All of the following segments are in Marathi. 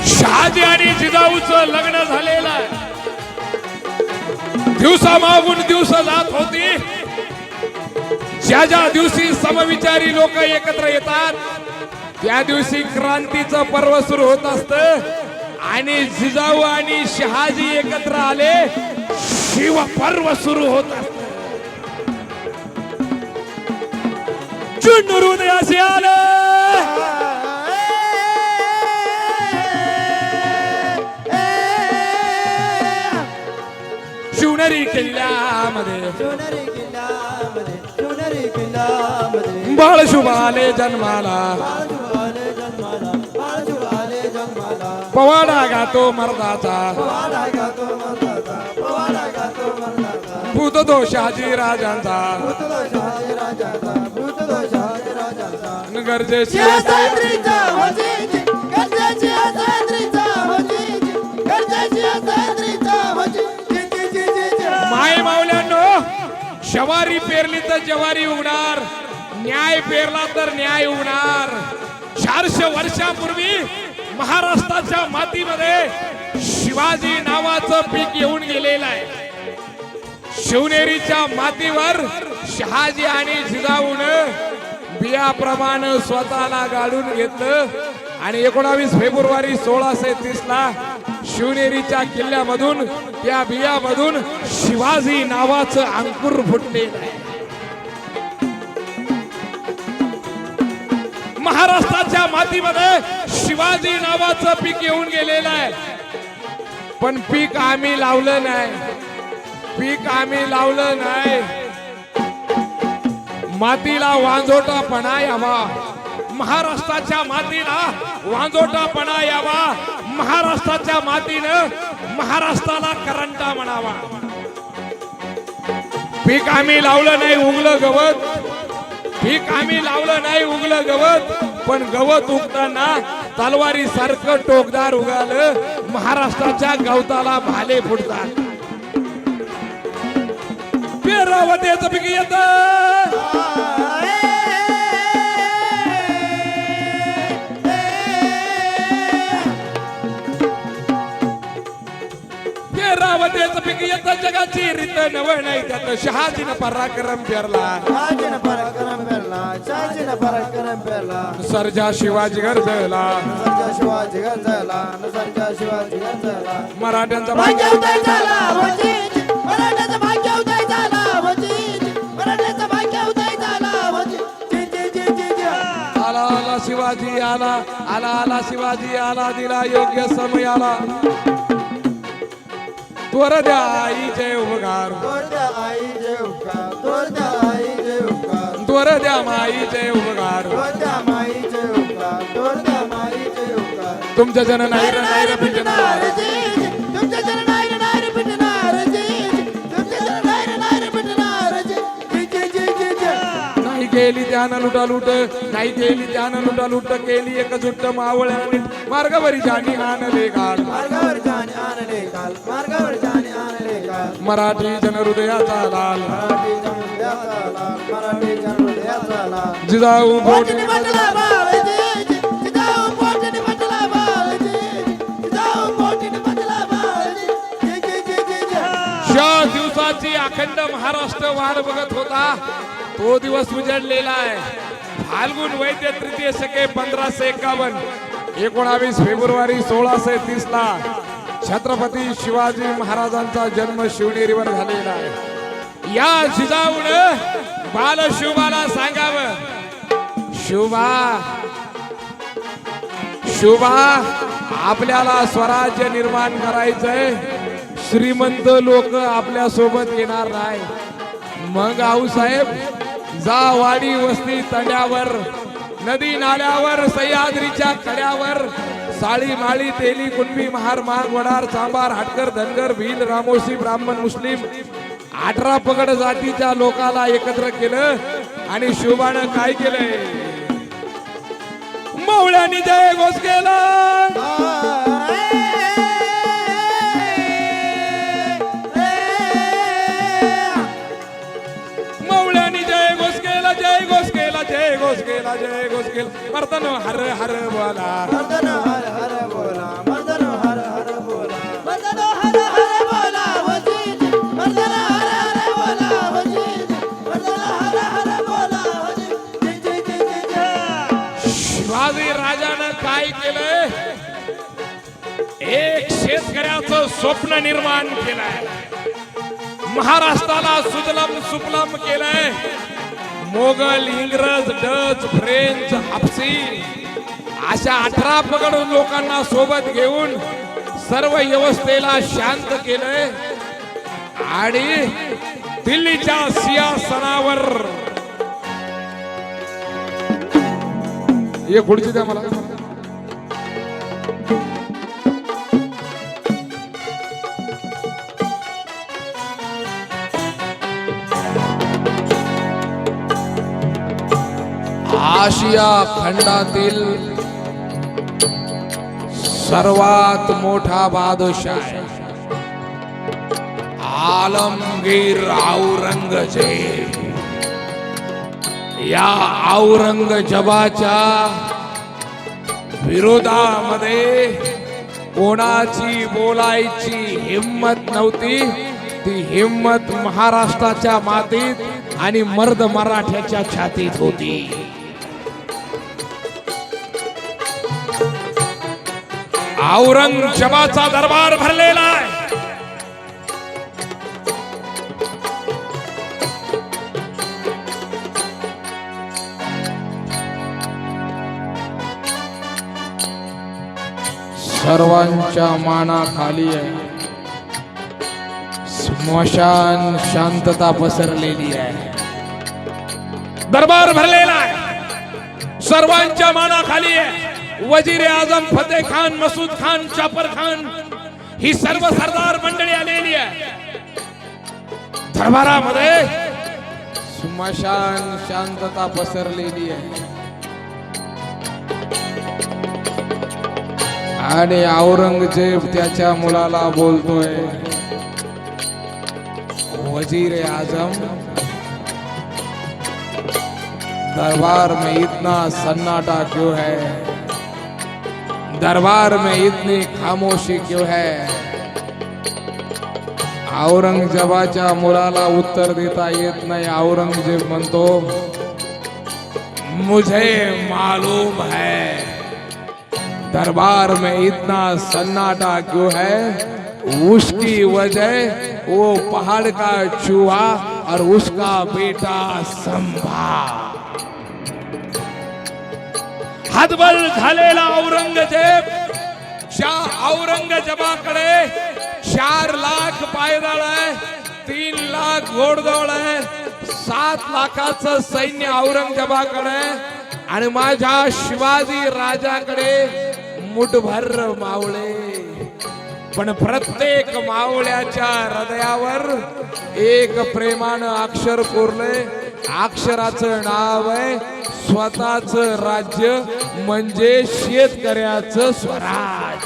शहाजी आणि जिजाऊचं लग्न झालेलं आहे. दिवसा मागून दिवस जात होती. ज्या ज्या दिवशी समविचारी लोक एकत्र येतात त्या दिवशी क्रांतीचं पर्व सुरू होत असतं. आणि जिजाऊ आणि शहाजी एकत्र आले, शिव पर्व सुरू होत असत. चुंडूर उदयासी आलं. शिवनेरी किल्ल्यामध्ये बाळ शुभ आले जन्माला. पवाडा गातो मर्दाचा, भूत दोषाजी राजांचा. गरजेची माय मावल्यांनो, शवारी पेरली तर जवारी उगणार, न्याय पेरला तर न्याय उगणार. 400 वर्षापूर्वी महाराष्ट्राच्या मातीमध्ये शिवाजी नावाचं पीक येऊन गेलेलं आहे. शिवनेरीच्या मातीवर शहाजी आणि जिजाऊनं बियाप्रमाणे स्वतःला गाडून घेतलं. आणि 19 फेब्रुवारी 1630 ला शिवनेरीच्या किल्ल्यामधून, त्या बियामधून शिवाजी नावाचं अंकुर फुटलेलं आहे. महाराष्ट्राच्या मातीमध्ये शिवाजी नावाचं पीक येऊन गेलेलं आहे. पण पीक आम्ही लावलं नाही, पीक आम्ही लावलं नाही. मातीला वांजोटापणा यावा, महाराष्ट्राच्या मातीला वांजोटापणा यावा. महाराष्ट्राच्या मातीनं महाराष्ट्राला करंटा म्हणावा. पीक आम्ही लावलं नाही, उगलं गवत. पीक आम्ही लावलं नाही, उगलं गवत. पण गवत उगताना तलवारी सारखं टोकदार उगालं. महाराष्ट्राच्या गवताला भाले फुटतात. पेरावतेचं पीक येतं, पेरावतेचं पीक येतं. जगाची रीत नव नाही त्यात शहाजीनं पराक्रम पेरला. सर्जा शिवाजी गरजला, मराठ्यांचा भाग्य उदय झाला. आला आला शिवाजी आला, आला आला शिवाजी आला. दिला योग्य समय आला. त्वर द्या आई जय उपकार, त्वर द्या माई जय उपकार. तुमच्या जन नाही नाही पिटणार, नाही केली त्यानं लुटा लुट, नाही केली त्यानं लुटा लुट. केली एक जुट्ट मावळ्याने मार्गावरी जाणी आणले घाल. मराठी जन हृदयाचा लाल. जिजाऊ बोटने ज्या दिवसाची अखंड महाराष्ट्र वाट बघत होता तो दिवस उजडलेला आहे. फाल्गुन वैद्य तृतीय शके 1551. 19 फेब्रुवारी 1630 ला छत्रपती शिवाजी महाराजांचा जन्म शिवनेरीवर झालेला आहे. या जिजाऊनं बाल शिवबाला सांगावं, शिवबा शिवबा आपल्याला स्वराज्य निर्माण करायचंय. श्रीमंत लोक आपल्या सोबत येणार नाही. मग आऊसाहेब जा वाडी वस्ती तड्यावर, नदी नाल्यावर, सह्याद्रीच्या कड्यावर, साळी माळी तेली कुणबी महार माग वडार चांबार हाटकर धनगर भील रामोशी ब्राह्मण मुस्लिम 18 पगड जातीच्या लोकाला एकत्र केलं. आणि शिवबानं काय केलंय? मवळ्यानी जय घोष केला. मवळ्यानी जय घोष केला, जय घोष केला, जय घोष केला, जय घोष केला. मर्दनो हर हर बोला, केलंय, एक शेतकऱ्याचं स्वप्न निर्माण केलंय, महाराष्ट्राला सुजलम सुफलम केलंय. मोगल, इंग्रज, डच, फ्रेंच, हापसी अशा 18 पगड लोकांना सोबत घेऊन सर्व व्यवस्थेला शांत केलंय आणि दिल्लीच्या सिंहासनावर ये खुर्ची द्या मला. आशिया खंडातील सर्वात मोठा बादशाह आलमगीर औरंगजेब, या औरंगजेबाच्या विरोधामध्ये कोणाची बोलायची हिम्मत नव्हती. ती हिम्मत महाराष्ट्राच्या मातीत आणि मर्द मराठ्याच्या छातीत होती. औरंगजेबाचा दरबार भरलेला आहे. सर्वांच्या मानाखाली आहे. स्मशान शांतता पसरलेली आहे. दरबार भरलेला आहे. सर्वांच्या मानाखाली आहे. वजीर आजम फतेह खान, मसूद खान, जाफर खान ही सर्व सरदार मंडळी आलेली आहे. दरबारामध्ये स्मशान शांतता पसरलेली आहे. आणि औरंगजेब त्याच्या मुलाला बोलतोय, वजीर आजम, दरबार में इतना सन्नाटा क्यों है? दरबार में इतनी खामोशी क्यों है? औरंगजेबाच्या मुलाला उत्तर देता येत नाही. औरंगजेब म्हणतो, मुझे मालूम है दरबार में इतना सन्नाटा क्यों है. उसकी वजह वो पहाड़ का चूहा और उसका बेटा संभा. हतबल झालेला औरंगजेब, ज्या औरंगजेबाकडे 4 लाख पायदळ आहे, 3 लाख घोडदळ आहे, 7 लाखाचं सैन्य औरंगजेबाकडे आणि माझ्या शिवाजी राजाकडे मुठभर मावळे. पण प्रत्येक मावळ्याच्या हृदयावर एक प्रेमानं अक्षर कोरले. अक्षराचं नाव आहे स्वतःच राज्य, म्हणजे शेतकऱ्याचं स्वराज.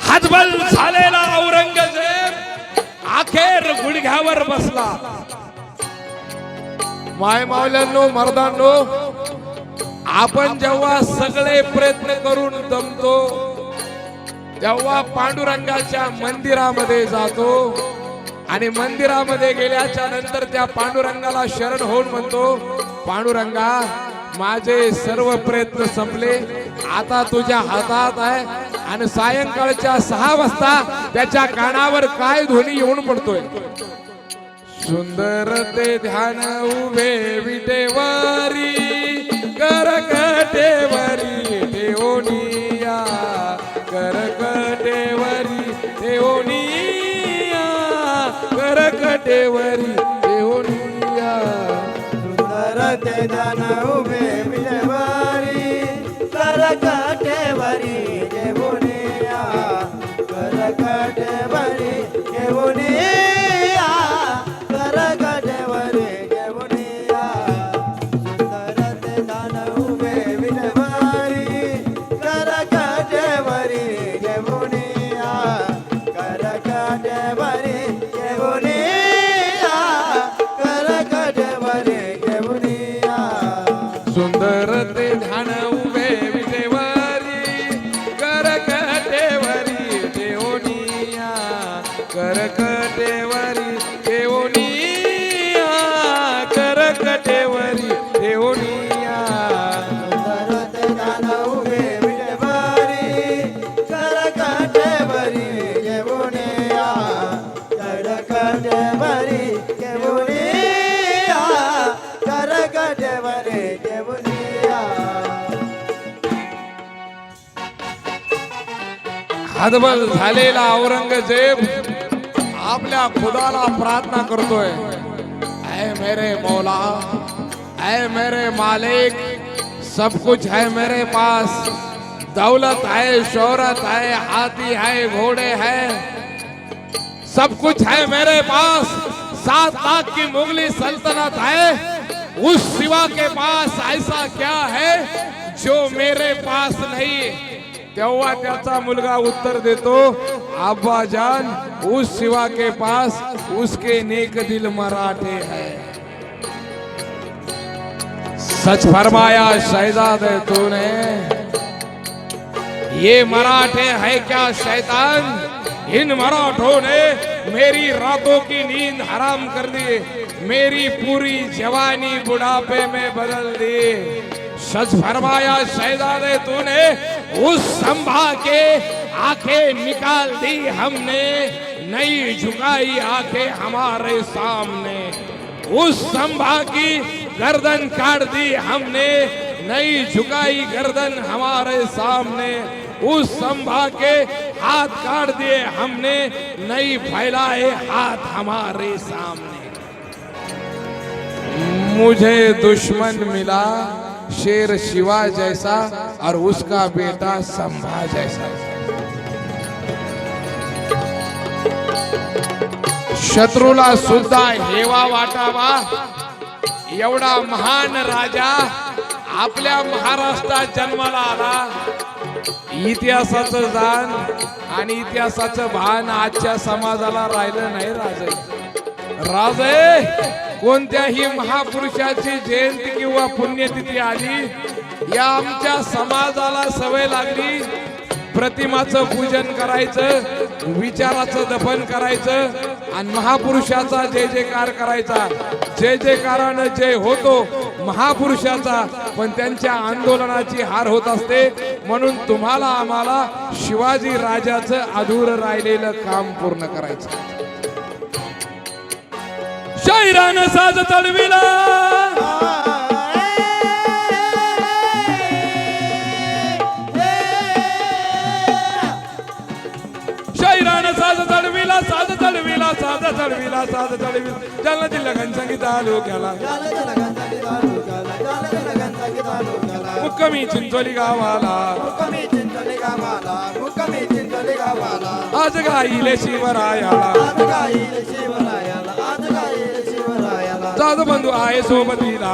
हतबल झालेला औरंगजेब अखेर गुडघ्यावर बसला. माय मावल्यांनो, मर्दांनो, आपण जेव्हा सगळे प्रयत्न करून दमतो तेव्हा पांडुरंगाच्या मंदिरामध्ये जातो आणि मंदिरामध्ये गेल्याच्या नंतर त्या पांडुरंगाला शरण होऊन म्हणतो, पांडुरंगा, माझे सर्व प्रयत्न संपले, आता तुझ्या हातात आहे. आणि सायंकाळच्या 6 वाजता त्याच्या कानावर काय ध्वनी येऊन पडतोय, सुंदर ते ध्यान उभे विटेवारी, करकटेवरी ठेवनिया, करकटेवरी ठेवनिया, करकटेवरी ठेवनिया. सुंदर ते ध्यान उभे विटेवारी, करकटेवरी ठेवनिया, करकटेवरी ठेवनिया, करकटेवरी ठेवनिया. सुंदर ते ध्यान उभे विटेवारी, करकटेवरी ठेवनिया, करकटेवरी ठेवनिया, करकटेवरी ठेवनिया. सुंदर ते ध्यान उभे विटेवरी, हतबल झालेला औरंगजेब आपल्या खुदाला प्रार्थना करतोय, ऐ मेरे मौला, ऐ मेरे मालिक, सब कुछ है मेरे पास, दौलत है, शोहरत है, हाथी है, घोड़े है, सब कुछ है मेरे पास, 7 लाख की मुगली सल्तनत है, उस शिवा के पास ऐसा क्या है जो मेरे पास नहीं। तेव्हा त्याचा मुलगा उत्तर देतो, अब्बा जान, उस शिवा के पास उसके नेक दिल मराठे हैं। सच फरमाया शहजादे तूने, ये मराठे है क्या शैतान, इन मराठों ने मेरी रातों की नींद हराम कर दी, मेरी पूरी जवानी बुढ़ापे में बदल दी। सच फरमाया शहजादे तूने, उस संभा के आंखें निकाल दी हमने, नहीं झुकाई आंखें हमारे सामने, उस संभा की गर्दन काट दी हमने, नहीं झुकाई गर्दन हमारे सामने, उस संभा के हाथ काट दिए हमने, नहीं फैलाए हाथ हमारे सामने। मुझे दुश्मन मिला शेर शिवा जैसा और उसका बेटा संभा जैसा। शत्रूला सुद्धा हेवा वाटावा एवढा महान राजा आपल्या महाराष्ट्रात जन्माला आला। इतिहासाचं जाण आणि इतिहासाचं भान आजच्या समाजाला राहिलं नाही। राजे कोणत्याही महापुरुषाची जयंती किंवा पुण्यतिथी आली, या आमच्या समाजाला सवय लागली प्रतिमाचं पूजन करायचं, विचाराचं दफन करायचं आणि महापुरुषाचा जय जयकार करायचा। जय जयकारानं जय होतो महापुरुषाचा, पण त्यांच्या आंदोलनाची हार होत असते। म्हणून तुम्हाला आम्हाला शिवाजी राजाचं अधूर राहिलेलं काम पूर्ण करायचं। शाहिरानं साज चढविला, शाहिरानं साज चढविला, साज चढविला, साज चढविला, साज चढविला, जालना जिल्हा घनसांगी तालुक्याला, मुक्कामी चिंचोली गावाला, आज गाईले शिवरायाला, जाधव बंधू आहे सोबतीला,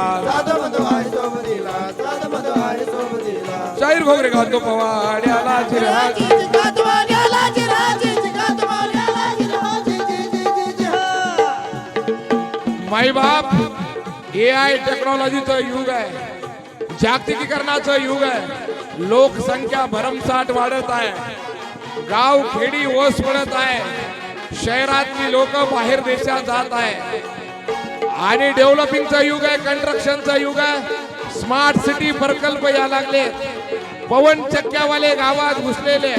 शाहीर घोगरे घालतो पवाड्याला, माई बाप AI टेक्नॉलॉजीचं युग आहे, जागतिकीकरणाचं युग आहे, लोकसंख्या भरमसाठ वाढत आहे, गाव खेडी ओस पडत आहे, शहरातली लोक बाहेर देशात जात आहे आणि डेव्हलपिंगचं युग आहे, कंस्ट्रक्शनचं युग आहे, स्मार्ट सिटी प्रकल्प या लागले, पवन चक्क्यावाले गावात घुसलेले,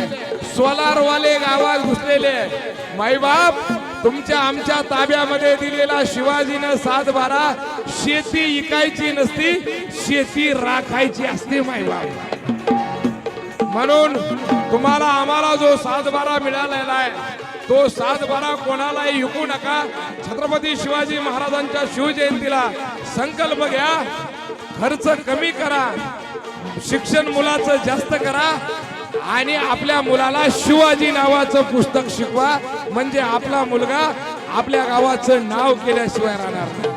सोलार वाले गावात घुसलेले। माईबाप तुमच्या आमच्या ताब्यामध्ये दिलेला शिवाजीनं 7/12 शेती इकायची नसती, शेती राखायची असते माईबाप। म्हणून तुम्हाला आम्हाला जो 7/12 मिळालेला आहे, तो 7/12 कोणालाही विकू नका। छत्रपती शिवाजी महाराजांच्या शिवजयंतीला संकल्प घ्या, खर्च कमी करा, शिक्षण मुलाचं जास्त करा आणि आपल्या मुलाला शिवाजी नावाचं पुस्तक शिकवा, म्हणजे आपला मुलगा आपल्या गावाचं नाव केल्याशिवाय राहणार नाही।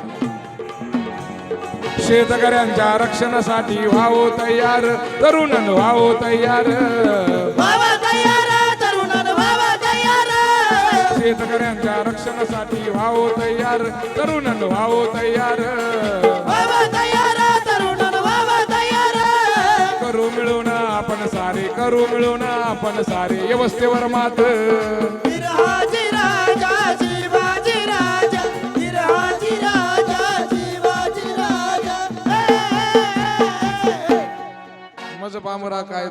शेतकऱ्यांच्या रक्षणासाठी व्हावो तयार, तरुणांनो व्हावो तयार, शेतकऱ्यांच्या रक्षणासाठी व्हावो तयार, तरुणांनो व्हावो तयार, करू मिळून आपण सारे, करू मिळून आपण सारे, व्यवस्थेवर मात मज पामरा काय